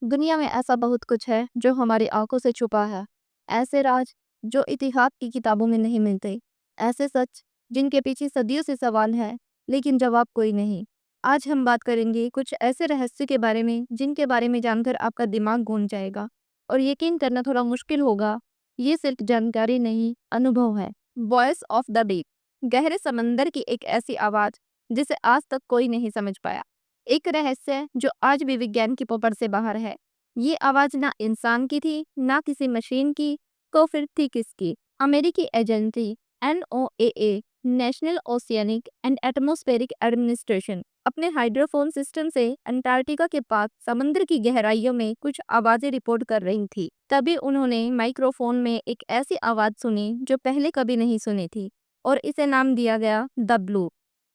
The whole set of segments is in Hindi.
दुनिया में ऐसा बहुत कुछ है जो हमारी आंखों से छुपा है। ऐसे राज जो इतिहास की किताबों में नहीं मिलते। ऐसे सच जिनके पीछे सदियों से सवाल है लेकिन जवाब कोई नहीं। आज हम बात करेंगे कुछ ऐसे रहस्य के बारे में जिनके बारे में जानकर आपका दिमाग गूंज जाएगा और यकीन करना थोड़ा मुश्किल होगा। ये सिर्फ जानकारी नहीं, अनुभव है। वॉइस ऑफ द डीप, गहरे समंदर की एक ऐसी आवाज जिसे आज तक कोई नहीं समझ पाया। एक रहस्य जो आज भी विज्ञान की पकड़ से बाहर है। ये आवाज ना इंसान की थी, ना किसी मशीन की, तो फिर थी किसकी? अमेरिकी agency NOAA, national oceanic and atmospheric administration, अपने हाइड्रोफोन सिस्टम से अंटार्कटिका के पास समुद्र की गहराइयों में कुछ आवाजें रिपोर्ट कर रही थी। तभी उन्होंने माइक्रोफोन में एक ऐसी आवाज सुनी जो पहले कभी नहीं सुनी थी और इसे नाम दिया गया द ब्लू।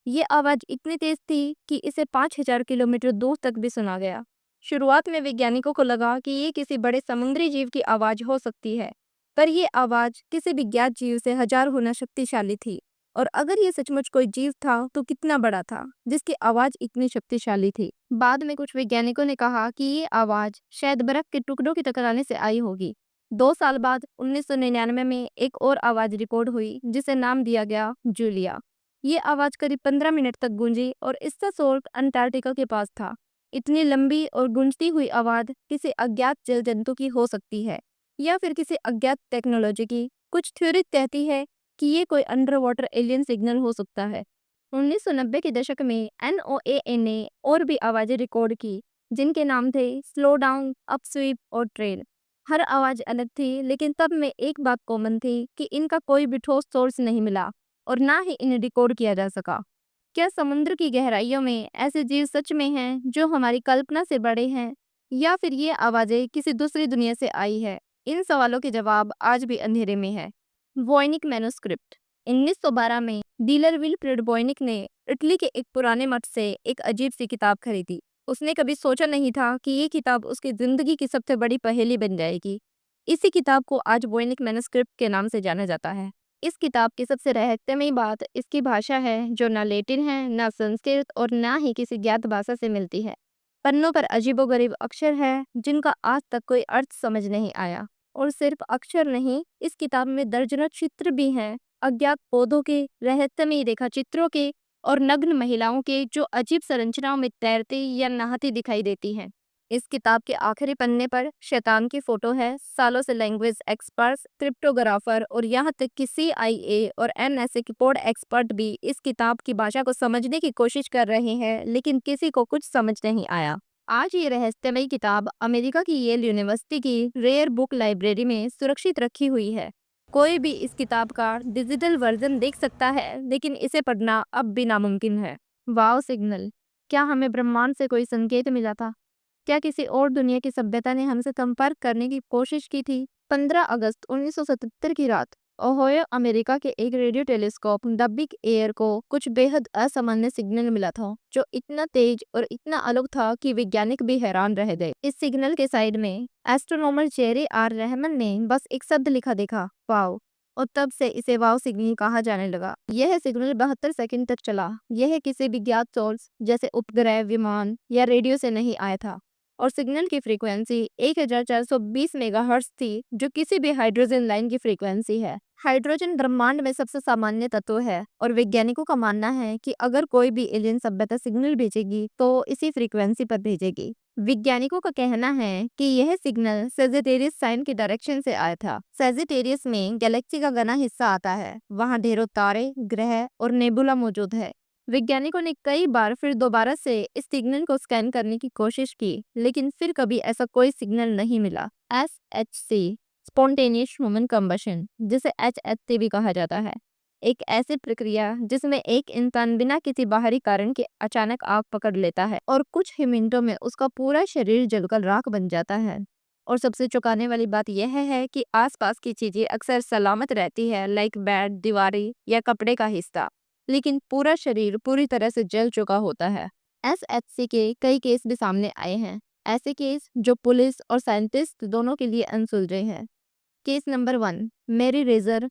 ये आवाज इतनी तेज थी कि इसे 5000 किलोमीटर दूर तक भी सुना गया। शुरुआत में वैज्ञानिकों को लगा कि ये किसी बड़े समुद्री जीव की आवाज हो सकती है, पर यह आवाज किसी भी ज्ञात जीव से हजार गुना शक्तिशाली थी। और अगर ये सचमुच कोई जीव था तो कितना बड़ा था जिसकी आवाज इतनी शक्तिशाली थी। बाद में कुछ वैज्ञानिकों ने कहा कि ये आवाज शायद बर्फ के टुकड़ों के टकराने से आई होगी। 2 साल बाद 1999 में एक और आवाज रिकॉर्ड हुई जिसे नाम दिया गया जूलिया। ये आवाज करीब 15 मिनट तक गूंजी और इसका सोर्स अंटार्कटिका के पास था। इतनी लंबी और गूंजती हुई आवाज किसी अज्ञात जल जंतु की हो सकती है या फिर किसी अज्ञात टेक्नोलॉजी की। कुछ थ्योरी कहती है कि ये कोई अंडर वाटर एलियन सिग्नल हो सकता है। 1990 के दशक में NOAA ने और भी आवाजें रिकॉर्ड की जिनके नाम थे स्लो डाउन, अपस्वीप और ट्रेल। हर आवाज अलग थी लेकिन तब में एक बात कॉमन थी कि इनका कोई भी ठोस सोर्स नहीं मिला और ना ही इन्हें रिकॉर्ड किया जा सका। क्या समुद्र की गहराइयों में ऐसे जीव सच में हैं जो हमारी कल्पना से बड़े हैं, या फिर ये आवाजें किसी दूसरी दुनिया से आई है? इन सवालों के जवाब आज भी अंधेरे में है। वॉयनिक मैन्युस्क्रिप्ट, 1912 में डीलर विल्फ्रेड वॉयनिक ने इटली के एक पुराने मठ से एक अजीब सी किताब खरीदी। उसने कभी सोचा नहीं था कि ये किताब उसकी जिंदगी की सबसे बड़ी पहेली बन जाएगी। इसी किताब को आज वॉयनिक मैन्युस्क्रिप्ट के नाम से जाना जाता है। इस किताब की सबसे रहस्यमयी बात इसकी भाषा है जो ना लैटिन है, ना संस्कृत और ना ही किसी ज्ञात भाषा से मिलती है। पन्नों पर अजीबोगरीब अक्षर है जिनका आज तक कोई अर्थ समझ नहीं आया। और सिर्फ अक्षर नहीं, इस किताब में दर्जनों चित्र भी हैं, अज्ञात पौधों के, रहस्यमयी रेखा चित्रों के और नग्न महिलाओं के जो अजीब संरचनाओं में तैरती या नहाती दिखाई देती हैं। इस किताब के आखिरी पन्ने पर शैतान की फोटो है। सालों से लैंग्वेज एक्सपर्ट्स, क्रिप्टोग्राफर और यहाँ तक कि CIA और NSA के पोड एक्सपर्ट भी इस किताब की भाषा को समझने की कोशिश कर रहे हैं, लेकिन किसी को कुछ समझ नहीं आया। आज ये रहस्यमयी किताब अमेरिका की येल यूनिवर्सिटी की रेयर बुक लाइब्रेरी में सुरक्षित रखी हुई है। कोई भी इस किताब का डिजिटल वर्जन देख सकता है, लेकिन इसे पढ़ना अब भी नामुमकिन है। वाव सिग्नल, क्या हमें ब्रह्मांड से कोई संकेत मिला था? क्या किसी और दुनिया की सभ्यता ने हमसे संपर्क करने की कोशिश की थी? 15 अगस्त 1977 की रात ओहायो, अमेरिका के एक radio telescope the big air को कुछ बेहद असामान्य सिग्नल मिला था जो इतना तेज और इतना अलग था कि वैज्ञानिक भी हैरान रह गए। इस सिग्नल के साइड में एस्ट्रोनॉमर जेरी आर रहमान ने बस एक शब्द लिखा देखा, वाव। और तब से इसे वाव सिग्नल कहा जाने लगा। यह सिग्नल 72 सेकंड तक चला। यह किसी भी ज्ञात सोर्स जैसे उपग्रह, विमान या रेडियो से नहीं आया था और सिग्नल की फ्रीक्वेंसी 1420 मेगाहर्ट्ज थी, जो किसी भी हाइड्रोजन लाइन की फ्रीक्वेंसी है। हाइड्रोजन ब्रह्मांड में सबसे सामान्य तत्व है और वैज्ञानिकों का मानना है कि अगर कोई भी एलियन सभ्यता सिग्नल भेजेगी तो इसी फ्रीक्वेंसी पर भेजेगी। वैज्ञानिकों का कहना है कि यह सिग्नल सेजिटेरियस साइन की डायरेक्शन से आया था। सेजिटेरियस में गैलेक्सी का घना हिस्सा आता है। वहाँ ढेरों तारे, ग्रह और नेबुला मौजूद है। वैज्ञानिकों ने कई बार फिर दोबारा से इस सिग्नल को स्कैन करने की कोशिश की, लेकिन फिर कभी ऐसा कोई सिग्नल नहीं मिला। SHC, स्पॉन्टेनियस ह्यूमन कंबशन, जिसे HHC भी कहा जाता है, एक ऐसी प्रक्रिया जिसमें एक इंसान बिना किसी बाहरी कारण के अचानक आग पकड़ लेता है और कुछ ही मिनटों में उसका पूरा शरीर जलकर राख बन जाता है। और सबसे चौंकाने वाली बात यह है कि आसपास की चीजें अक्सर सलामत रहती है, लाइक बेड, दीवारें या कपड़े का हिस्सा, लेकिन पूरा शरीर पूरी तरह से जल चुका होता है। SHC के कई केस भी सामने आए हैं, ऐसे केस जो पुलिस और साइंटिस्ट दोनों के लिए अनसुलझे हैं। Case number 1, Mary Reeser,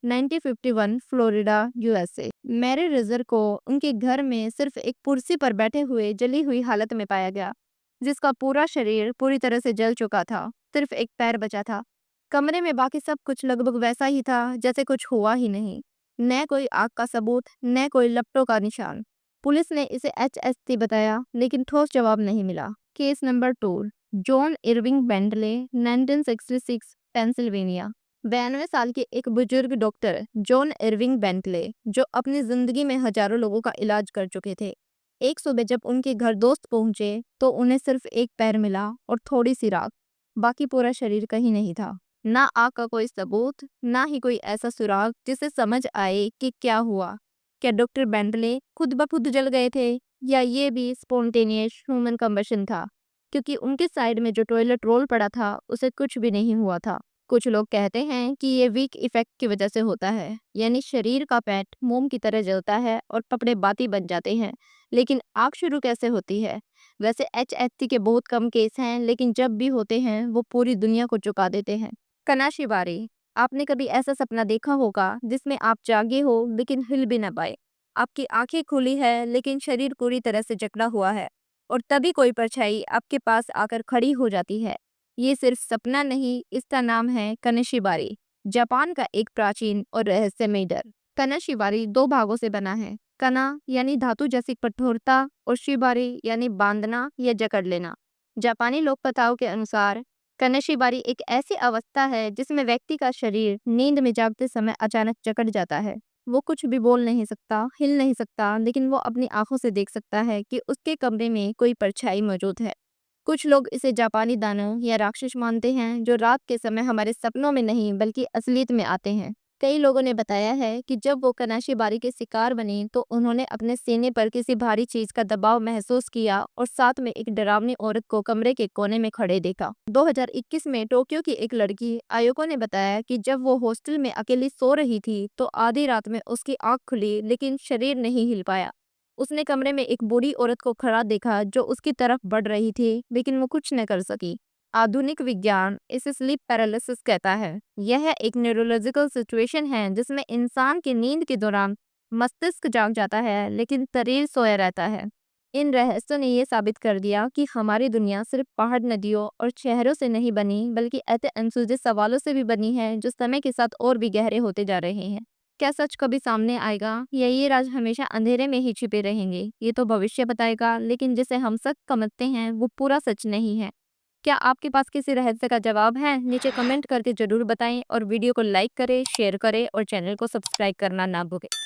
1951, Florida, USA। Mary Reeser को उनके घर में सिर्फ एक कुर्सी पर बैठे हुए जली हुई हालत में पाया गया। जिसका पूरा शरीर पूरी तरह से जल चुका था। सिर्फ एक पैर बचा था। कमरे में बाकी सब कुछ लगभग वैसा ही था जैसे कुछ हुआ ही नहीं। न कोई आग का सबूत, न कोई लपटों का निशान। पुलिस ने इसे HST बताया, लेकिन ठोस जवाब नहीं मिला। Case number 2, John Irving Bentley, 1966, Pennsylvania. 92 साल के एक बुजुर्ग डॉक्टर जॉन इरविंग बेंटले, जो अपनी जिंदगी में हजारों लोगों का इलाज कर चुके थे, एक सुबह जब उनके घर दोस्त पहुंचे तो उन्हें सिर्फ एक पैर मिला और थोड़ी सी राख। बाकी पूरा शरीर कहीं नहीं था। ना आग का कोई सबूत, ना ही कोई ऐसा सुराग जिससे समझ आए कि क्या हुआ। क्या डॉक्टर बेंटले खुद ब खुद जल गए थे, या ये भी स्पॉन्टेनियस ह्यूमन कंबशन था? क्योंकि उनके साइड में जो टॉयलेट रोल पड़ा था उसे कुछ भी नहीं हुआ था। कुछ लोग कहते हैं कि ये वीक इफेक्ट की वजह से होता है, यानी शरीर का फैट मोम की तरह जलता है और कपड़े बाती बन जाते हैं। लेकिन आग शुरू कैसे होती है? वैसे HST के बहुत कम केस हैं, लेकिन जब भी होते हैं वो पूरी दुनिया को चुका देते हैं। कनाशिबारी। आपने कभी ऐसा सपना देखा होगा जिसमें आप जागे हो लेकिन हिल भी ना पाए। आपकी आंखें खुली है लेकिन शरीर पूरी तरह से जकड़ा हुआ है, और तभी कोई परछाई आपके पास आकर खड़ी हो जाती है। ये सिर्फ सपना नहीं, इसका नाम है कनाशिबारी, जापान का एक प्राचीन और रहस्यमय डर। कनाशिबारी 2 भागों से बना है। कना यानी धातु जैसी कठोरता, और शिबारी यानी बांधना या जकड़ लेना। जापानी लोक कथाओं के अनुसार कनाशिबारी एक ऐसी अवस्था है जिसमें व्यक्ति का शरीर नींद में जागते समय अचानक जकड़ जाता है। वो कुछ भी बोल नहीं सकता, हिल नहीं सकता, लेकिन वो अपनी आंखों से देख सकता है कि उसके कमरे में कोई परछाई मौजूद है। कुछ लोग इसे जापानी दानव या राक्षस मानते हैं, जो रात के समय हमारे सपनों में नहीं बल्कि असलियत में आते हैं। कई लोगों ने बताया है कि जब वो कनाशिबारी के शिकार बने तो उन्होंने अपने सीने पर किसी भारी चीज का दबाव महसूस किया, और साथ में एक डरावनी औरत को कमरे के कोने में खड़े देखा। 2021 में टोक्यो की एक लड़की आयोको ने बताया कि जब वो हॉस्टल में अकेली सो रही थी तो आधी रात में उसकी आंख खुली लेकिन शरीर नहीं हिल पाया। उसने कमरे में एक बूढ़ी औरत को खड़ा देखा जो उसकी तरफ बढ़ रही थी, लेकिन वो कुछ न कर सकी। आधुनिक विज्ञान इसे स्लीप पैरालिसिस कहता है। यह एक न्यूरोलॉजिकल सिचुएशन है जिसमें इंसान की नींद के दौरान मस्तिष्क जाग जाता है लेकिन शरीर सोया रहता है। इन रहस्यों ने यह साबित कर दिया कि हमारी दुनिया सिर्फ पहाड़, नदियों और शहरों से नहीं बनी, बल्कि ऐसे अनसुलझे सवालों से भी बनी है जो समय के साथ और भी गहरे होते जा रहे हैं। क्या सच कभी सामने आएगा, या ये राज हमेशा अंधेरे में ही छिपे रहेंगे? ये तो भविष्य बताएगा, लेकिन जिसे हम सच समझते हैं वो पूरा सच नहीं है। क्या आपके पास किसी रहस्य का जवाब है? नीचे कमेंट करके जरूर बताएं, और वीडियो को लाइक करें, शेयर करें और चैनल को सब्सक्राइब करना ना भूलें।